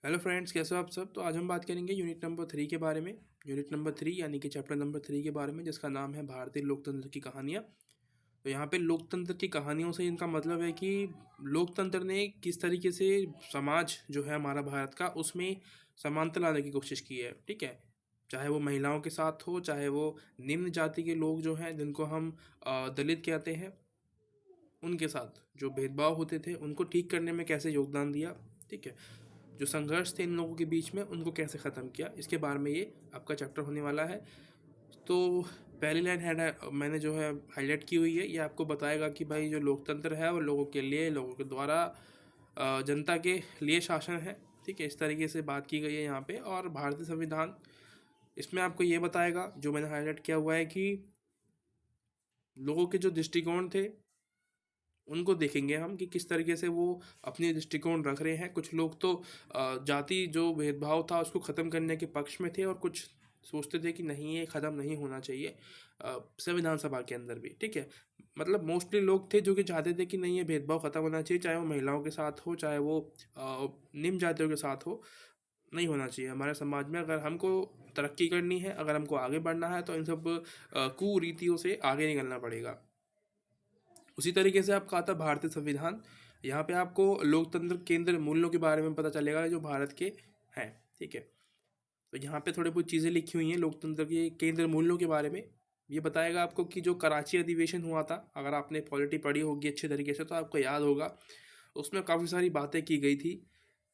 Hello friends, कैसे हो आप सब। तो आज हम बात करेंगे यूनिट नंबर 3 के बारे में। यूनिट नंबर 3 यानी कि चैप्टर नंबर 3 के बारे में, जिसका नाम है भारतीय लोकतंत्र की कहानियाँ। तो यहाँ पे लोकतंत्र की कहानियों से इनका मतलब है कि लोकतंत्र ने किस तरीके से समाज जो है हमारा भारत का, उसमें समानता लाने की कोशिश की है। ठीक है, चाहे वो महिलाओं के साथ हो, चाहे वो निम्न जाति के लोग जो हैं जिनको हम दलित कहते हैं, उनके साथ जो भेदभाव होते थे उनको ठीक करने में कैसे योगदान दिया। ठीक है, जो संघर्ष थे इन लोगों के बीच में उनको कैसे ख़त्म किया, इसके बारे में ये आपका चैप्टर होने वाला है। तो पहली लाइन मैंने जो है हाईलाइट की हुई है, ये आपको बताएगा कि भाई जो लोकतंत्र है वो लोगों के लिए, लोगों के द्वारा, जनता के लिए शासन है। ठीक है, इस तरीके से बात की गई है यहाँ पे। और भारतीय संविधान इसमें आपको ये बताएगा, जो मैंने हाईलाइट किया हुआ है, कि लोगों के जो दृष्टिकोण थे उनको देखेंगे हम कि किस तरीके से वो अपने दृष्टिकोण रख रहे हैं। कुछ लोग तो जाति जो भेदभाव था उसको ख़त्म करने के पक्ष में थे, और कुछ सोचते थे कि नहीं, ये ख़त्म नहीं होना चाहिए संविधान सभा के अंदर भी। ठीक है, मतलब मोस्टली लोग थे जो कि चाहते थे कि नहीं, ये भेदभाव ख़त्म होना चाहिए, चाहे वो महिलाओं के साथ हो, चाहे वो निम्न जातियों के साथ हो। नहीं होना चाहिए हमारे समाज में। अगर हमको तरक्की करनी है, अगर हमको आगे बढ़ना है, तो इन सब कुरीतियों से आगे निकलना पड़ेगा। उसी तरीके से आपका आता भारतीय संविधान। यहाँ पे आपको लोकतंत्र केंद्र मूल्यों के बारे में पता चलेगा जो भारत के हैं। ठीक है, तो यहाँ पे थोड़ी बहुत चीज़ें लिखी हुई हैं लोकतंत्र के केंद्र मूल्यों के बारे में। ये बताएगा आपको कि जो कराची अधिवेशन हुआ था, अगर आपने पॉलिटी पढ़ी होगी अच्छे तरीके से तो आपको याद होगा, उसमें काफ़ी सारी बातें की गई थी,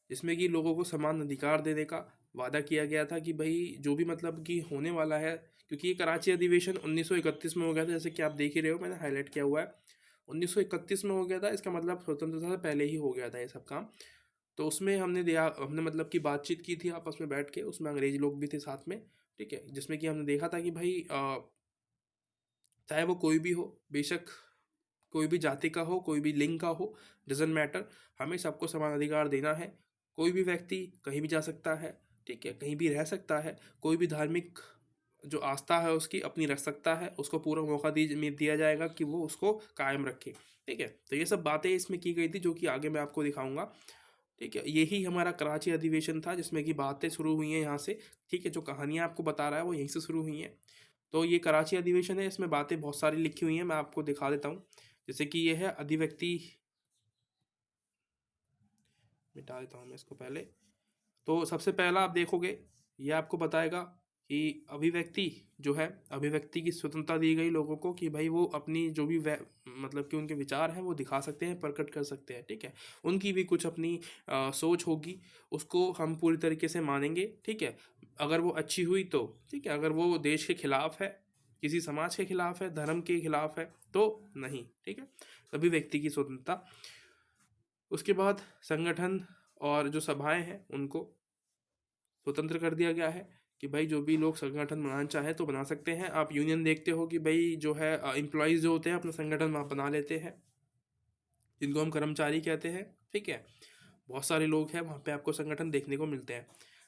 जिसमें कि लोगों को समान अधिकार देने का वादा किया गया था कि भाई जो भी मतलब कि होने वाला है, क्योंकि ये कराची अधिवेशन 1931 में हो गया था, जैसे कि आप देख ही रहे हो, मैंने हाईलाइट किया हुआ है। 1931 में हो गया था, इसका मतलब स्वतंत्रता से पहले ही हो गया था ये सब काम। तो उसमें हमने मतलब कि बातचीत की थी आपस में बैठ के, उसमें अंग्रेज लोग भी थे साथ में। ठीक है, जिसमें कि हमने देखा था कि भाई चाहे वो कोई भी हो, बेशक कोई भी जाति का हो, कोई भी लिंग का हो, डजेंट मैटर, हमें सबको समान अधिकार देना है। कोई भी व्यक्ति कहीं भी जा सकता है, ठीक है, कहीं भी रह सकता है, कोई भी धार्मिक जो आस्था है उसकी अपनी रख सकता है, उसको पूरा मौका दिया जाएगा कि वो उसको कायम रखे। ठीक है, तो ये सब बातें इसमें की गई थी, जो कि आगे मैं आपको दिखाऊंगा। ठीक है, यही हमारा कराची अधिवेशन था, जिसमें कि बातें शुरू हुई हैं यहाँ से। ठीक है, जो कहानियाँ आपको बता रहा है वो यहीं से शुरू हुई हैं। तो ये कराची अधिवेशन है, इसमें बातें बहुत सारी लिखी हुई हैं, मैं आपको दिखा देता हूँ। जैसे कि ये है अधिव्यक्ति, मिटा देता हूँ मैं इसको पहले। तो सबसे पहला आप देखोगे, ये आपको बताएगा कि अभिव्यक्ति जो है, अभिव्यक्ति की स्वतंत्रता दी गई लोगों को, कि भाई वो अपनी जो भी मतलब कि उनके विचार हैं वो दिखा सकते हैं, प्रकट कर सकते हैं। ठीक है, उनकी भी कुछ अपनी सोच होगी, उसको हम पूरी तरीके से मानेंगे। ठीक है, अगर वो अच्छी हुई तो ठीक है, अगर वो देश के खिलाफ है, किसी समाज के खिलाफ है, धर्म के खिलाफ है तो नहीं। ठीक है, अभिव्यक्ति की स्वतंत्रता। उसके बाद संगठन और जो सभाएं हैं उनको स्वतंत्र कर दिया गया है, कि भाई जो भी लोग संगठन बनाना चाहे तो बना सकते हैं। आप यूनियन देखते हो कि भाई जो है एम्प्लॉयज़ जो होते हैं अपना संगठन वहाँ बना लेते हैं, जिनको हम कर्मचारी कहते हैं। ठीक है, बहुत सारे लोग हैं वहाँ पे, आपको संगठन देखने को मिलते हैं।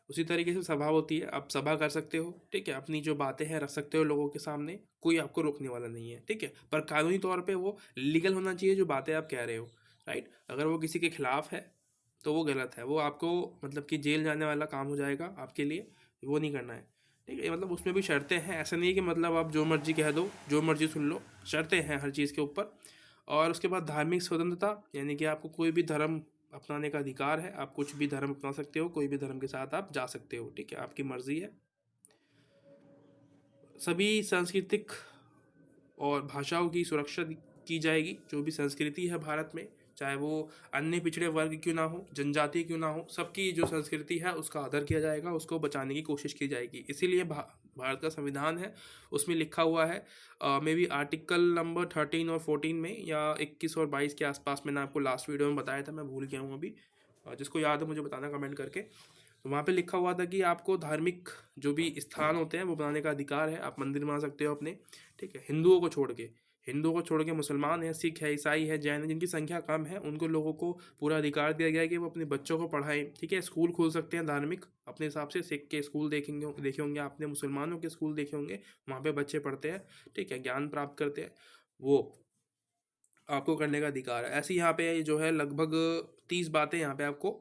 उसी तरीके से सभा होती है, आप सभा कर सकते हो। ठीक है, अपनी जो बातें हैं रख सकते हो लोगों के सामने, कोई आपको रोकने वाला नहीं है। ठीक है, पर कानूनी तौर पे वो लीगल होना चाहिए जो बातें आप कह रहे हो। राइट, अगर वो किसी के खिलाफ है तो वो गलत है, वो आपको मतलब कि जेल जाने वाला काम हो जाएगा आपके लिए, वो नहीं करना है। ठीक है, मतलब उसमें भी शर्तें हैं, ऐसा नहीं है कि मतलब आप जो मर्जी कह दो, जो मर्जी सुन लो, शर्तें हैं हर चीज़ के ऊपर। और उसके बाद धार्मिक स्वतंत्रता, यानी कि आपको कोई भी धर्म अपनाने का अधिकार है, आप कुछ भी धर्म अपना सकते हो, कोई भी धर्म के साथ आप जा सकते हो। ठीक है, आपकी मर्जी है। सभी सांस्कृतिक और भाषाओं की सुरक्षा की जाएगी। जो भी संस्कृति है भारत में, चाहे वो अन्य पिछड़े वर्ग क्यों ना हो, जनजाति क्यों ना हो, सबकी जो संस्कृति है उसका आदर किया जाएगा, उसको बचाने की कोशिश की जाएगी। इसीलिए भारत का संविधान है, उसमें लिखा हुआ है, मे बी आर्टिकल नंबर 13 और 14 में, या 21 और 22 के आसपास, मैंने आपको लास्ट वीडियो में बताया था, मैं भूल गया हूँ अभी। जिसको याद है मुझे बताना कमेंट करके। तो वहाँ पे लिखा हुआ था कि आपको धार्मिक जो भी स्थान होते हैं वो बनाने का अधिकार है, आप मंदिर बना सकते हो अपने। ठीक है, हिंदुओं को छोड़ के मुसलमान है, सिख है, ईसाई है, जैन है, जिनकी संख्या कम है, उनको लोगों को पूरा अधिकार दिया गया है कि वो अपने बच्चों को पढ़ाएं। ठीक है, स्कूल खोल सकते हैं धार्मिक अपने हिसाब से, सिख के स्कूल देखे होंगे आपने, मुसलमानों के स्कूल देखे होंगे, वहाँ पे बच्चे पढ़ते हैं। ठीक है, ज्ञान प्राप्त करते हैं, वो आपको करने का अधिकार है। ऐसे यहाँ पे जो है लगभग 30 बातें यहाँ पे आपको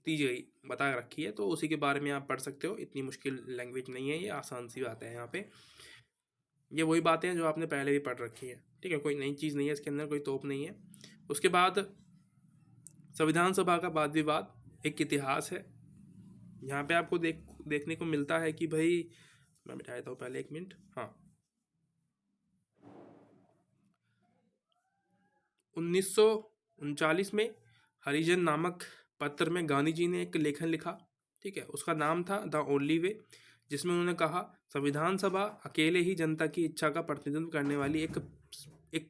दी गई बता रखी है, तो उसी के बारे में आप पढ़ सकते हो। इतनी मुश्किल लैंग्वेज नहीं है, ये आसान सी बात है यहाँ पे। ये वही बातें हैं जो आपने पहले भी पढ़ रखी है, ठीक है, कोई नई चीज़ नहीं है इसके अंदर, कोई तोप नहीं है। उसके बाद संविधान सभा का वाद विवाद एक इतिहास है। यहाँ पे आपको देखने को मिलता है कि भाई, मैं मिटा देता हूँ पहले, 1 मिनट। हाँ, 1939 में हरिजन नामक पत्र में गांधी जी ने एक लेखन लिखा, ठीक है, उसका नाम था द ओनली वे, जिसमें उन्होंने कहा संविधान सभा अकेले ही जनता की इच्छा का प्रतिनिधित्व करने वाली एक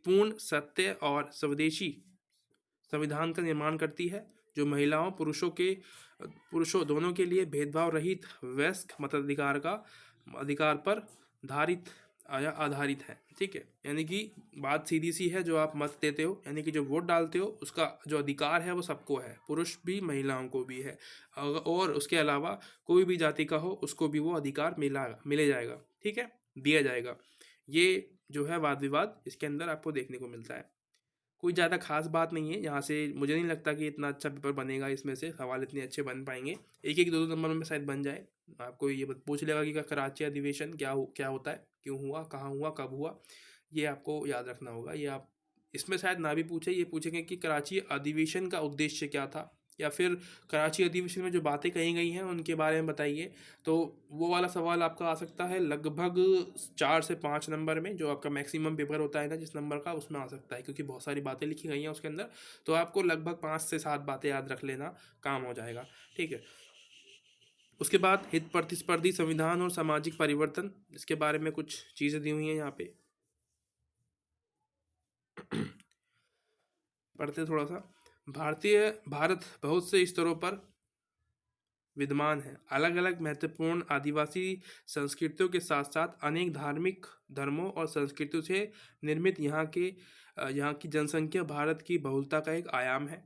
पूर्ण सत्य और स्वदेशी संविधान का निर्माण करती है, जो महिलाओं पुरुषों दोनों के लिए भेदभाव रहित वयस्क मताधिकार का अधिकार पर धारित आधारित है, ठीक है। यानी कि बात सीधी सी है, जो आप मत देते हो यानी कि जो वोट डालते हो, उसका जो अधिकार है वो सबको है, पुरुष भी महिलाओं को भी है, और उसके अलावा कोई भी जाति का हो उसको भी वो अधिकार मिले जाएगा, ठीक है, दिया जाएगा। ये जो है वाद विवाद इसके अंदर आपको देखने को मिलता है। कोई ज़्यादा खास बात नहीं है यहाँ से, मुझे नहीं लगता कि इतना अच्छा पेपर बनेगा, इसमें से सवाल इतने अच्छे बन पाएंगे। एक एक दो दो नंबर में शायद बन जाए। आपको ये पूछ लेगा कि कराची अधिवेशन क्या होता है, क्यों हुआ, कहाँ हुआ, कब हुआ, ये आपको याद रखना होगा। ये आप इसमें शायद ना भी पूछे, ये पूछेंगे कि कराची अधिवेशन का उद्देश्य क्या था, या फिर कराची अधिवेशन में जो बातें कही गई हैं उनके बारे में बताइए। तो वो वाला सवाल आपका आ सकता है लगभग 4 से 5 नंबर में, जो आपका मैक्सिमम पेपर होता है ना जिस नंबर का, उसमें आ सकता है, क्योंकि बहुत सारी बातें लिखी गई हैं उसके अंदर। तो आपको लगभग 5 से 7 बातें याद रख लेना, काम हो जाएगा, ठीक है। उसके बाद हित प्रतिस्पर्धी संविधान और सामाजिक परिवर्तन, इसके बारे में कुछ चीज़ें दी हुई हैं यहाँ पे, पढ़ते थोड़ा सा। भारत बहुत से स्तरों पर विद्यमान है। अलग अलग महत्वपूर्ण आदिवासी संस्कृतियों के साथ साथ अनेक धार्मिक धर्मों और संस्कृतियों से निर्मित यहाँ की जनसंख्या भारत की बहुलता का एक आयाम है।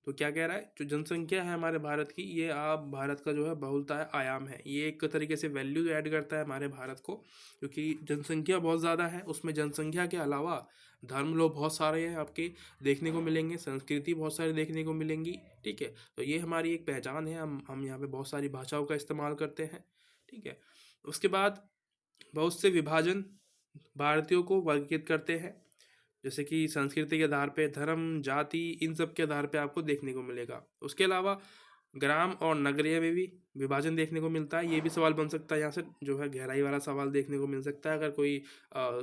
तो क्या कह रहा है, जो जनसंख्या है हमारे भारत की, ये आप भारत का जो है बहुलता है, आयाम है, ये एक तरीके से वैल्यू ऐड करता है हमारे भारत को, क्योंकि जनसंख्या बहुत ज़्यादा है। उसमें जनसंख्या के अलावा धर्म लोग बहुत सारे हैं आपके देखने को मिलेंगे, संस्कृति बहुत सारी देखने को मिलेंगी, ठीक है। तो ये हमारी एक पहचान है, हम यहाँ पे बहुत सारी भाषाओं का इस्तेमाल करते हैं, ठीक है। उसके बाद बहुत से विभाजन भारतीयों को वर्गीकृत करते हैं, जैसे कि संस्कृति के आधार पे, धर्म, जाति, इन सब के आधार पे आपको देखने को मिलेगा। उसके अलावा ग्राम और नगरीय में भी विभाजन देखने को मिलता है। ये भी सवाल बन सकता है यहाँ से, जो है गहराई वाला सवाल देखने को मिल सकता है। अगर कोई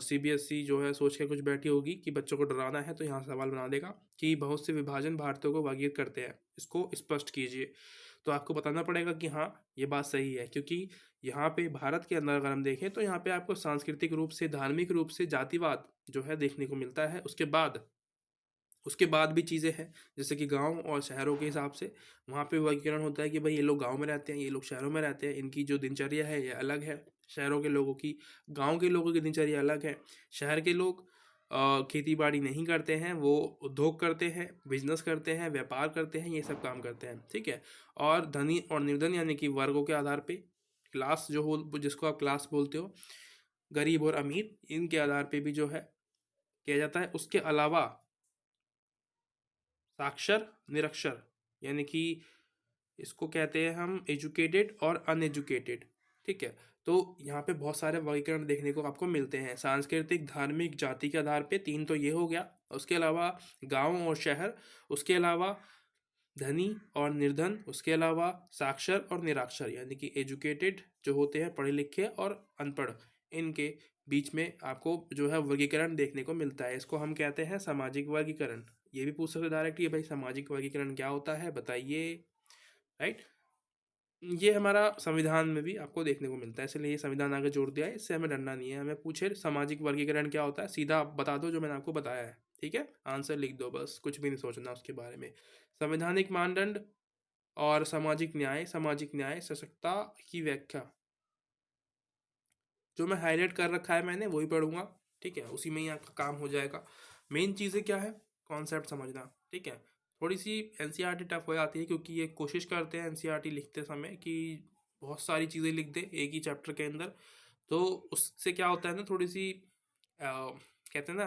CBSE जो है सोच के कुछ बैठी होगी कि बच्चों को डराना है, तो यहाँ सवाल बना देगा कि बहुत से विभाजन भारतीयों को वर्गीकृत करते हैं, इसको स्पष्ट कीजिए। तो आपको बताना पड़ेगा कि हाँ, ये बात सही है, क्योंकि यहाँ पे भारत के अंदर अगर हम देखें तो यहाँ पे आपको सांस्कृतिक रूप से, धार्मिक रूप से जातिवाद जो है देखने को मिलता है। उसके बाद भी चीज़ें हैं, जैसे कि गांव और शहरों के हिसाब से वहाँ पे वर्गीकरण होता है कि भाई ये लोग गांव में रहते हैं, ये लोग शहरों में रहते हैं, इनकी जो दिनचर्या है ये अलग है शहरों के लोगों की, गांव के लोगों की दिनचर्या अलग है। शहर के लोग खेती बाड़ी नहीं करते हैं, वो उद्योग करते हैं, बिजनेस करते हैं, व्यापार करते हैं, ये सब काम करते हैं, ठीक है। और धनी और निर्धन यानी कि वर्गों के आधार पे, क्लास जो हो, जिसको आप क्लास बोलते हो, गरीब और अमीर, इनके आधार पे भी जो है किया जाता है। उसके अलावा साक्षर, निरक्षर, यानी कि इसको कहते हैं हम एजुकेटेड और अनएजुकेटेड, ठीक है। तो यहाँ पे बहुत सारे वर्गीकरण देखने को आपको मिलते हैं, सांस्कृतिक, धार्मिक, जाति के आधार पे, 3 तो ये हो गया। उसके अलावा गांव और शहर, उसके अलावा धनी और निर्धन, उसके अलावा साक्षर और निरक्षर, यानी कि एजुकेटेड जो होते हैं, पढ़े लिखे, और अनपढ़, इनके बीच में आपको जो है वर्गीकरण देखने को मिलता है। इसको हम कहते हैं सामाजिक वर्गीकरण। ये भी पूछ सकते डायरेक्ट, ये भाई सामाजिक वर्गीकरण क्या होता है बताइए, राइट। ये हमारा संविधान में भी आपको देखने को मिलता है, इसलिए ये संविधान आगे जोड़ दिया है, इससे हमें डरना नहीं है। हमें पूछे सामाजिक वर्गीकरण क्या होता है, सीधा आप बता दो जो मैंने आपको बताया है, ठीक है, आंसर लिख दो, बस कुछ भी नहीं सोचना उसके बारे में। संवैधानिक मानदंड और सामाजिक न्याय सशक्तता की व्याख्या, जो मैं हाईलाइट कर रखा है मैंने वही पढ़ूंगा, ठीक है, उसी में ही आपका काम हो जाएगा। मेन चीज़ें क्या है, कॉन्सेप्ट समझना, ठीक है। थोड़ी सी NCERT टफ हो जाती है, क्योंकि ये कोशिश करते हैं NCERT लिखते समय कि बहुत सारी चीज़ें लिख दे एक ही चैप्टर के अंदर। तो उससे क्या होता है ना, थोड़ी सी कहते हैं ना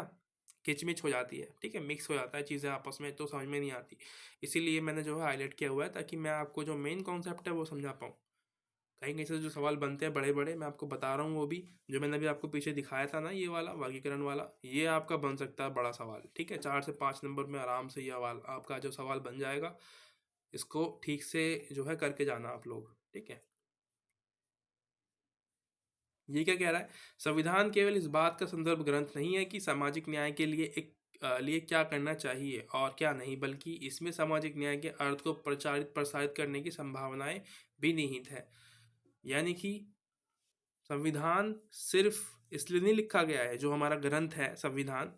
किचमिच हो जाती है, ठीक है, मिक्स हो जाता है चीज़ें आपस में, तो समझ में नहीं आती। इसीलिए मैंने जो है हाईलाइट किया हुआ है, ताकि मैं आपको जो मेन कॉन्सेप्ट है वो समझा पाऊँ। कहीं कहीं से जो सवाल बनते हैं बड़े बड़े, मैं आपको बता रहा हूँ वो भी, जो मैंने अभी आपको पीछे दिखाया था ना, ये वाला वर्गीकरण वाला, ये आपका बन सकता है बड़ा सवाल, ठीक है। 4 से 5 नंबर में आराम से ये सवाल आपका जो सवाल बन जाएगा। इसको ठीक से जो है करके जाना आप लोग, ठीक है। ये क्या कह रहा है, संविधान केवल इस बात का संदर्भ ग्रंथ नहीं है कि सामाजिक न्याय के लिए लिए क्या करना चाहिए और क्या नहीं, बल्कि इसमें सामाजिक न्याय के अर्थ को प्रचारित प्रसारित करने की संभावनाएं भी निहित है। यानी कि संविधान सिर्फ इसलिए नहीं लिखा गया है, जो हमारा ग्रंथ है संविधान,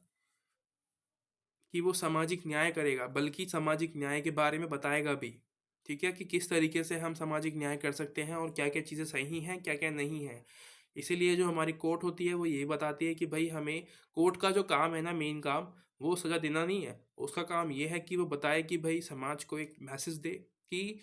कि वो सामाजिक न्याय करेगा, बल्कि सामाजिक न्याय के बारे में बताएगा भी, ठीक है, कि किस तरीके से हम सामाजिक न्याय कर सकते हैं और क्या क्या चीज़ें सही हैं, क्या क्या नहीं है। इसीलिए जो हमारी कोर्ट होती है वो यही बताती है कि भाई हमें, कोर्ट का जो काम है ना, मेन काम, वो सज़ा देना नहीं है। उसका काम ये है कि वो बताए कि भाई समाज को एक मैसेज दे कि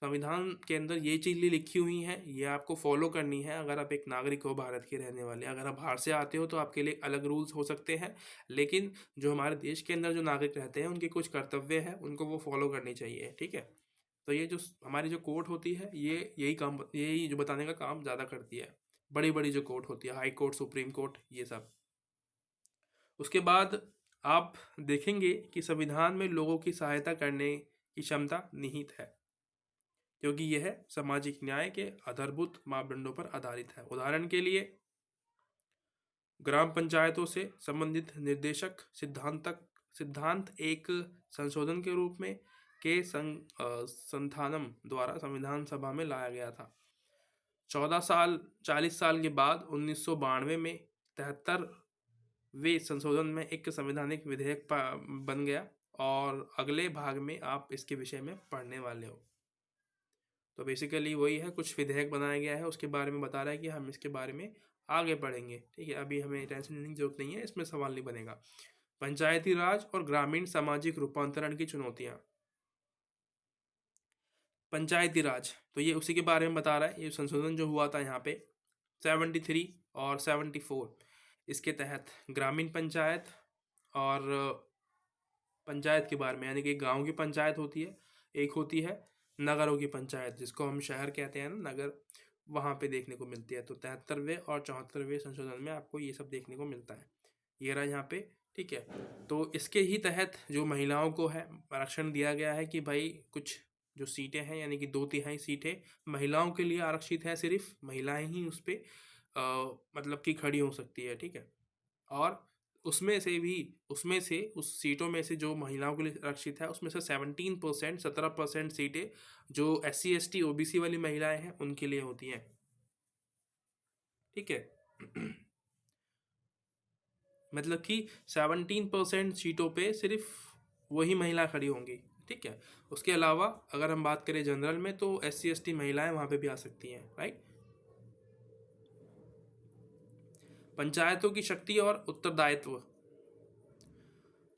संविधान के अंदर ये चीज़ लिखी हुई हैं, ये आपको फॉलो करनी है। अगर आप एक नागरिक हो भारत के रहने वाले, अगर आप बाहर से आते हो तो आपके लिए अलग रूल्स हो सकते हैं, लेकिन जो हमारे देश के अंदर जो नागरिक रहते हैं उनके कुछ कर्तव्य हैं, उनको वो फॉलो करनी चाहिए, ठीक है। तो ये जो हमारी जो कोर्ट होती है, ये यही जो बताने का काम ज़्यादा करती है। बड़ी बड़ी जो कोर्ट होती है, हाई कोर्ट, सुप्रीम कोर्ट, ये सब। उसके बाद आप देखेंगे कि संविधान में लोगों की सहायता करने की क्षमता निहित है, क्योंकि यह सामाजिक न्याय के आधारभूत मापदंडों पर आधारित है। उदाहरण के लिए ग्राम पंचायतों से संबंधित निर्देशक सिद्धांत एक संशोधन के रूप में के संथानम द्वारा संविधान सभा में लाया गया था। 40 साल के बाद 1992 में 73वें संशोधन में एक संवैधानिक विधेयक बन गया, और अगले भाग में आप इसके विषय में पढ़ने वाले हो। तो बेसिकली वही है, कुछ विधेयक बनाया गया है, उसके बारे में बता रहा है कि हम इसके बारे में आगे पढ़ेंगे, ठीक है। अभी हमें टेंशन लेने की जरूरत नहीं है, इसमें सवाल नहीं बनेगा। पंचायती राज और ग्रामीण सामाजिक रूपांतरण की चुनौतियां। पंचायती राज, तो ये उसी के बारे में बता रहा है। ये संशोधन जो हुआ था यहाँ पे 73 और 74, इसके तहत ग्रामीण पंचायत और पंचायत के बारे में, यानी कि गांव की पंचायत होती है, एक होती है नगरों की पंचायत, जिसको हम शहर कहते हैं ना, नगर, वहाँ पे देखने को मिलती है। तो 73वें और 74वें संशोधन में आपको ये सब देखने को मिलता है। ये रहा यहाँ पे, ठीक है। तो इसके ही तहत जो महिलाओं को है आरक्षण दिया गया है कि भाई कुछ जो सीटें हैं, यानी कि 2/3 सीटें महिलाओं के लिए आरक्षित है, सिर्फ महिलाएं ही उस पर मतलब कि खड़ी हो सकती है, ठीक है। और उसमें से उस सीटों में से जो महिलाओं के लिए आरक्षित है, उसमें से 17%, 17% सीटें जो SC ST OBC वाली महिलाएं हैं उनके लिए होती हैं, ठीक है। मतलब कि 17% सीटों पे सिर्फ वही महिला खड़ी होंगी, ठीक है। उसके अलावा अगर हम बात करें जनरल में, तो SC ST महिलाएं वहाँ पे भी आ सकती हैं, राइट। पंचायतों की शक्ति और उत्तरदायित्व,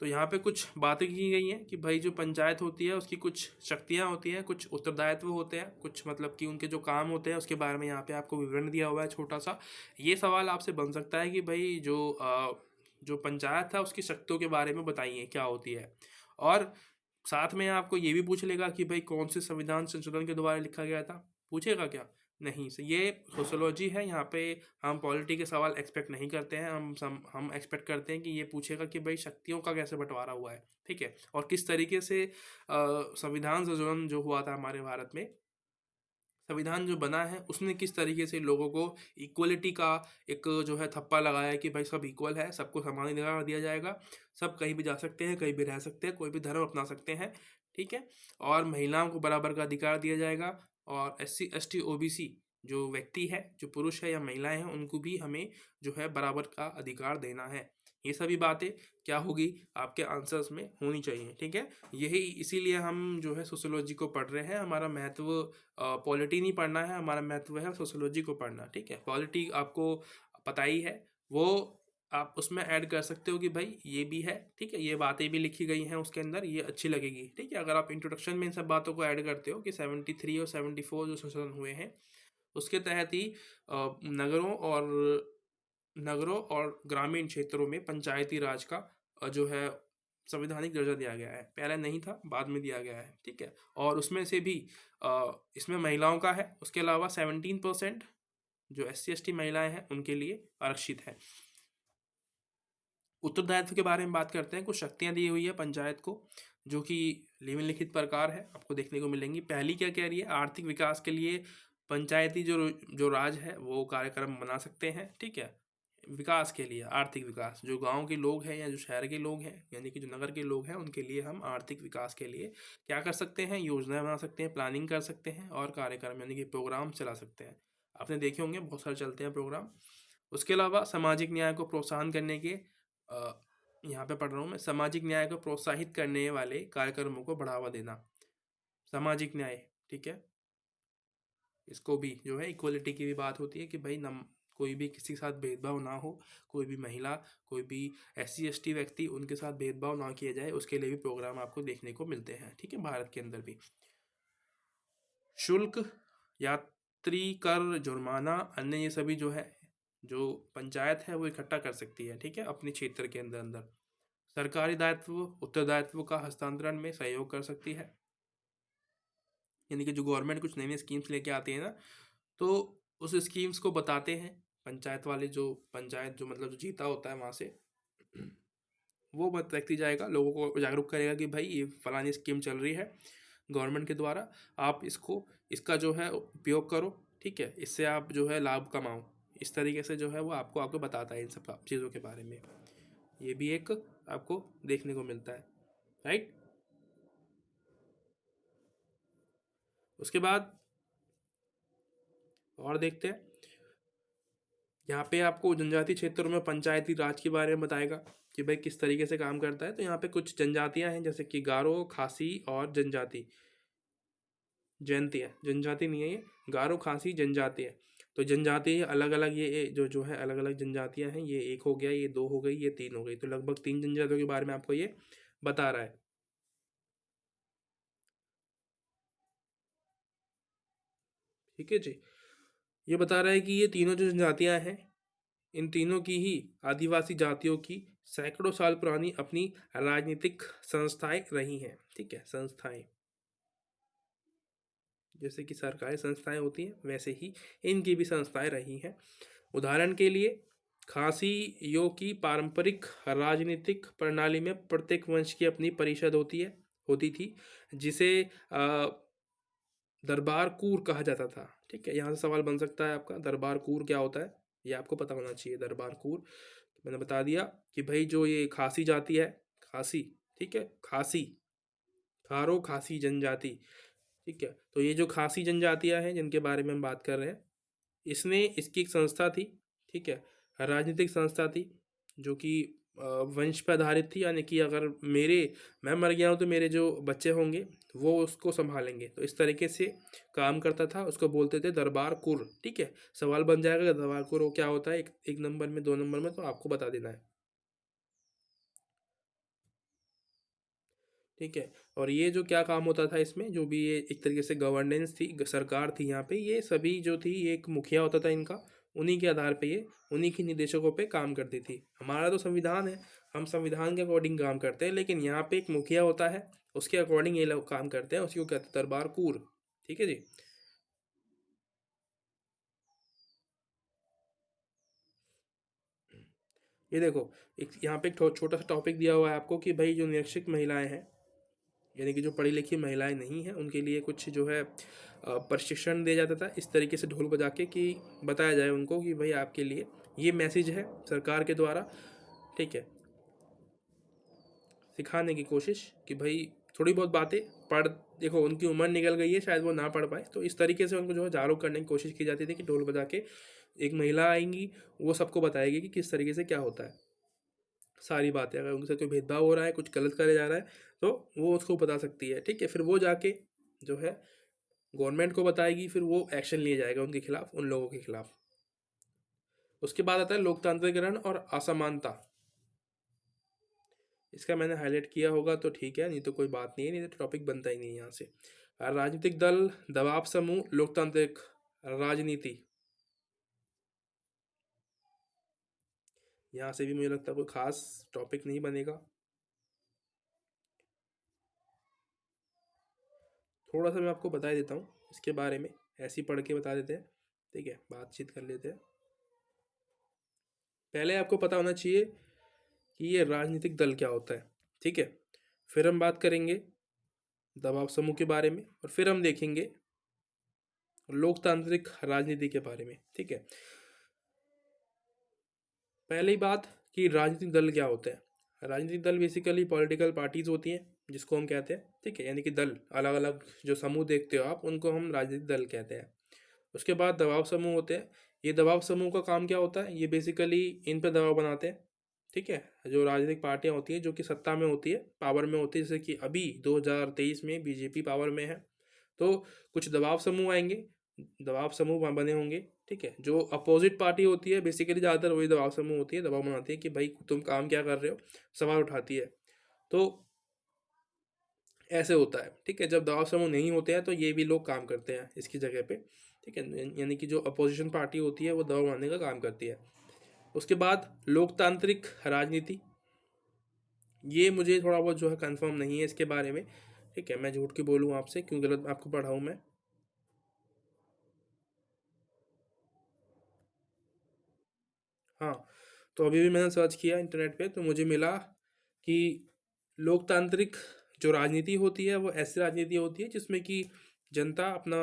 तो यहाँ पे कुछ बातें की गई हैं कि भाई जो पंचायत होती है उसकी कुछ शक्तियाँ होती हैं, कुछ उत्तरदायित्व होते हैं, कुछ मतलब कि उनके जो काम होते हैं उसके बारे में यहाँ पे आपको विवरण दिया हुआ है छोटा सा। ये सवाल आपसे बन सकता है कि भाई जो पंचायत है उसकी शक्तियों के बारे में बताइए क्या होती है, और साथ में आपको ये भी पूछ लेगा कि भाई कौन से संविधान संशोधन के द्वारा लिखा गया था, पूछेगा क्या? नहीं। ये सोशोलॉजी है, यहाँ पे हम पॉलिटी के सवाल एक्सपेक्ट नहीं करते हैं। हम एक्सपेक्ट करते हैं कि ये पूछेगा कि भाई शक्तियों का कैसे बंटवारा हुआ है, ठीक है, और किस तरीके से संविधान संशोधन जो हुआ था हमारे भारत में, संविधान जो बना है उसने किस तरीके से लोगों को इक्वलिटी का एक जो है थप्पा लगाया कि भाई सब इक्वल है, सबको समान अधिकार दिया जाएगा, सब कहीं भी जा सकते हैं, कहीं भी रह सकते हैं, कोई भी धर्म अपना सकते हैं, ठीक है, और महिलाओं को बराबर का अधिकार दिया जाएगा, और SC ST OBC जो व्यक्ति है, जो पुरुष है या महिलाएं हैं, उनको भी हमें जो है बराबर का अधिकार देना है। ये सभी बातें क्या होगी आपके आंसर्स में होनी चाहिए, ठीक है। यही इसीलिए हम जो है सोशियोलॉजी को पढ़ रहे हैं। हमारा महत्व पॉलिटी नहीं पढ़ना है, हमारा महत्व है सोशियोलॉजी को पढ़ना, ठीक है। पॉलिटी आपको पता ही है, वो आप उसमें ऐड कर सकते हो कि भाई ये भी है, ठीक है, ये बातें भी लिखी गई हैं उसके अंदर, ये अच्छी लगेगी, ठीक है। अगर आप इंट्रोडक्शन में इन सब बातों को ऐड करते हो कि 73 और 74 जो संशोधन हुए हैं उसके तहत ही नगरों और ग्रामीण क्षेत्रों में पंचायती राज का जो है संवैधानिक दर्जा दिया गया है। पहले नहीं था, बाद में दिया गया है, ठीक है। और उसमें से भी इसमें महिलाओं का है, उसके अलावा 17% जो SC ST महिलाएं हैं उनके लिए आरक्षित है। उत्तरदायित्व के बारे में बात करते हैं। कुछ शक्तियां दी हुई है पंचायत को, जो कि निम्नलिखित प्रकार है, आपको देखने को मिलेंगी। पहली क्या कह रही है, आर्थिक विकास के लिए पंचायती जो जो राज है वो कार्यक्रम बना सकते हैं, ठीक है। विकास के लिए, आर्थिक विकास, जो गांव के लोग हैं या जो शहर के लोग हैं, यानी कि जो नगर के लोग हैं, उनके लिए हम आर्थिक विकास के लिए क्या कर सकते हैं, योजनाएं बना सकते हैं, प्लानिंग कर सकते हैं और कार्यक्रम यानी कि प्रोग्राम चला सकते हैं। आपने देखे होंगे बहुत सारे चलते हैं प्रोग्राम। उसके अलावा सामाजिक न्याय को प्रोत्साहन करने के यहाँ पे पढ़ रहा हूँ मैं, सामाजिक न्याय को प्रोत्साहित करने वाले कार्यक्रमों को बढ़ावा देना, सामाजिक न्याय, ठीक है। इसको भी जो है इक्वलिटी की भी बात होती है कि भाई कोई भी किसी के साथ भेदभाव ना हो, कोई भी महिला, कोई भी SC ST व्यक्ति, उनके साथ भेदभाव ना किया जाए, उसके लिए भी प्रोग्राम आपको देखने को मिलते हैं, ठीक है, भारत के अंदर भी। शुल्क, यात्री कर, जुर्माना, अन्य ये सभी जो है, जो पंचायत है वो इकट्ठा कर सकती है, ठीक है, अपने क्षेत्र के अंदर अंदर। सरकारी दायित्व, उत्तरदायित्व का हस्तांतरण में सहयोग कर सकती है, यानी कि जो गवर्नमेंट कुछ नई नई स्कीम्स लेके आती है ना, तो उस स्कीम्स को बताते हैं पंचायत वाले, जो पंचायत जो मतलब जो जीता होता है वहाँ से, वो व्यक्ति जाएगा, लोगों को जागरूक करेगा कि भाई ये फलानी स्कीम चल रही है गवर्नमेंट के द्वारा, आप इसका जो है उपयोग करो, ठीक है, इससे आप जो है लाभ कमाओ। इस तरीके से जो है वो आपको बताता है इन सब चीज़ों के बारे में। ये भी एक आपको देखने को मिलता है, राइट। उसके बाद और देखते हैं, यहाँ पे आपको जनजातीय क्षेत्रों में पंचायती राज के बारे में बताएगा कि भाई किस तरीके से काम करता है। तो यहाँ पे कुछ जनजातियाँ हैं, जैसे कि गारो, खासी और जनजाति, जयंती है, जनजाति नहीं है ये, गारो, खासी, जनजाति है। तो जनजाति अलग अलग, ये जो है अलग अलग जनजातियां हैं, ये एक हो गया, ये दो हो गई, ये तीन हो गई, तो लगभग 3 जनजातियों के बारे में आपको ये बता रहा है, ठीक है जी। ये बता रहा है कि ये तीनों जो जनजातियां हैं, इन तीनों की ही आदिवासी जातियों की सैकड़ों साल पुरानी अपनी राजनीतिक संस्थाएं रही हैं, ठीक है, संस्थाएं, जैसे कि सरकारी संस्थाएं होती हैं वैसे ही इनकी भी संस्थाएं रही हैं। उदाहरण के लिए खासियों की पारंपरिक राजनीतिक प्रणाली में प्रत्येक वंश की अपनी परिषद होती थी, जिसे दरबार कूर कहा जाता था, ठीक है। यहाँ से सवाल बन सकता है आपका, दरबार कूर क्या होता है, ये आपको पता होना चाहिए। दरबार कूर मैंने बता दिया कि भाई जो ये खासी जाति है, खासी, ठीक है, खासी, खारो खासी जनजाति, ठीक है। तो ये जो खासी जनजातियां हैं जिनके बारे में हम बात कर रहे हैं, इसने इसकी एक संस्था थी, ठीक है, राजनीतिक संस्था थी, जो कि वंश पर आधारित थी, यानी कि अगर मैं मर गया हूँ तो मेरे जो बच्चे होंगे वो उसको संभालेंगे, तो इस तरीके से काम करता था। उसको बोलते थे दरबार कुर, ठीक है। सवाल बन जाएगा दरबार कुर वो क्या होता है, एक नंबर में, 2 नंबर में, तो आपको बता देना है, ठीक है। और ये जो क्या काम होता था इसमें, जो भी ये एक तरीके से गवर्नेंस थी, सरकार थी यहाँ पे, ये सभी जो थी, ये एक मुखिया होता था इनका, उन्हीं के आधार पे ये उन्हीं की निर्देशकों पे काम करती थी। हमारा तो संविधान है, हम संविधान के अकॉर्डिंग काम करते हैं, लेकिन यहाँ पे एक मुखिया होता है, उसके अकॉर्डिंग ये लोग काम करते हैं, उसी को कहते हैं दरबार कूर, ठीक है जी। ये देखो, एक यहाँ पे एक छोटा सा टॉपिक दिया हुआ है आपको कि भाई जो निरक्षित महिलाएं हैं, यानी कि जो पढ़ी लिखी महिलाएं नहीं हैं, उनके लिए कुछ जो है प्रशिक्षण दिया जाता था, इस तरीके से ढोल बजा के कि बताया जाए उनको कि भाई आपके लिए ये मैसेज है सरकार के द्वारा, ठीक है, सिखाने की कोशिश कि भाई थोड़ी बहुत बातें पढ़, देखो उनकी उम्र निकल गई है, शायद वो ना पढ़ पाए, तो इस तरीके से उनको जो है जागरूक करने की कोशिश की जाती थी कि ढोल बजा के एक महिला आएंगी, वो सबको बताएगी कि किस तरीके से क्या होता है, सारी बातें, अगर उनके साथ कोई भेदभाव हो रहा है, कुछ गलत करे जा रहा है, तो वो उसको बता सकती है, ठीक है। फिर वो जाके जो है गवर्नमेंट को बताएगी, फिर वो एक्शन लिया जाएगा उनके खिलाफ, उन लोगों के खिलाफ। उसके बाद आता है लोकतांत्रिकरण और असमानता। इसका मैंने हाईलाइट किया होगा तो ठीक है, नहीं तो कोई बात नहीं है, नहीं तो टॉपिक बनता ही नहीं यहाँ से। राजनीतिक दल, दबाव समूह, लोकतांत्रिक राजनीति, यहाँ से भी मुझे लगता है कोई खास टॉपिक नहीं बनेगा। थोड़ा सा मैं आपको बता ही देता हूँ इसके बारे में, ऐसे ही पढ़ के बता देते हैं, ठीक है, बातचीत कर लेते हैं। पहले आपको पता होना चाहिए कि ये राजनीतिक दल क्या होता है, ठीक है। फिर हम बात करेंगे दबाव समूह के बारे में, और फिर हम देखेंगे लोकतांत्रिक राजनीति के बारे में, ठीक है। पहली बात कि राजनीतिक दल क्या होते हैं। राजनीतिक दल बेसिकली पॉलिटिकल पार्टीज होती हैं जिसको हम कहते हैं, ठीक है, यानी कि दल, अलग अलग जो समूह देखते हो आप उनको हम राजनीतिक दल कहते हैं। उसके बाद दबाव समूह होते हैं। ये दबाव समूह का काम क्या होता है, ये बेसिकली इन पे दबाव बनाते हैं, ठीक है। जो राजनीतिक पार्टियां होती हैं जो कि सत्ता में होती है, पावर में होती है, जैसे कि अभी 2023 में बीजेपी पावर में है, तो कुछ दबाव समूह आएंगे, दबाव समूह वहाँ बने होंगे, ठीक है। जो अपोजिट पार्टी होती है बेसिकली ज़्यादातर वही दबाव समूह होती है, दबाव बनाती है कि भाई तुम काम क्या कर रहे हो, सवाल उठाती है। तो ऐसे होता है, ठीक है। जब दबाव समूह नहीं होते हैं तो ये भी लोग काम करते हैं इसकी जगह पे, ठीक है। यानी कि जो अपोजिशन पार्टी होती है वो दबाव बनाने का काम करती है। उसके बाद लोकतांत्रिक राजनीति, ये मुझे थोड़ा बहुत जो है कंफर्म नहीं है इसके बारे में, ठीक है। मैं झूठ क्यों बोलूँ आपसे, क्यों गलत आपको पढ़ाऊँ मैं। हाँ, तो अभी भी मैंने सर्च किया इंटरनेट पे तो मुझे मिला कि लोकतांत्रिक जो राजनीति होती है वो ऐसी राजनीति होती है जिसमें कि जनता अपना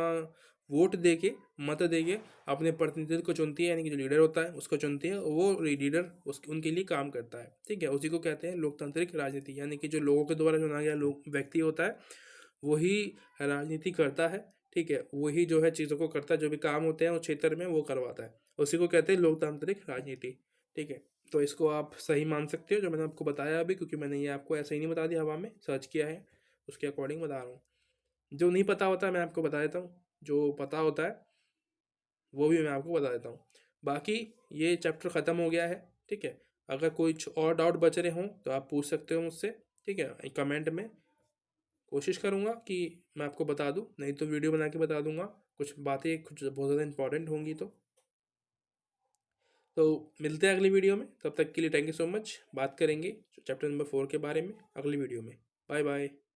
वोट दे के, मत दे के अपने प्रतिनिधित्व को चुनती है, यानी कि जो लीडर होता है उसको चुनती है, वो लीडर उस उनके लिए काम करता है, ठीक है। उसी को कहते हैं लोकतांत्रिक राजनीति, यानी कि जो लोगों के द्वारा चुना गया लोग व्यक्ति होता है वही राजनीति करता है, ठीक है। वही जो है चीज़ों को करता है, जो भी काम होते हैं उस क्षेत्र में वो करवाता है, उसी को कहते हैं लोकतांत्रिक राजनीति, ठीक है। तो इसको आप सही मान सकते हो जो मैंने आपको बताया अभी, क्योंकि मैंने ये आपको ऐसे ही नहीं बता दिया हवा में, सर्च किया है उसके अकॉर्डिंग बता रहा हूँ। जो नहीं पता होता मैं आपको बता देता हूँ, जो पता होता है वो भी मैं आपको बता देता हूँ। बाकी ये चैप्टर ख़त्म हो गया है, ठीक है। अगर कुछ और डाउट बच रहे हों तो आप पूछ सकते हो मुझसे, ठीक है, कमेंट में। कोशिश करूँगा कि मैं आपको बता दूँ, नहीं तो वीडियो बना के बता दूँगा, कुछ बातें कुछ बहुत ज़्यादा इंपॉर्टेंट होंगी तो मिलते हैं अगली वीडियो में। तब तक के लिए थैंक यू सो मच। बात करेंगे चैप्टर नंबर 4 के बारे में अगली वीडियो में। Bye bye.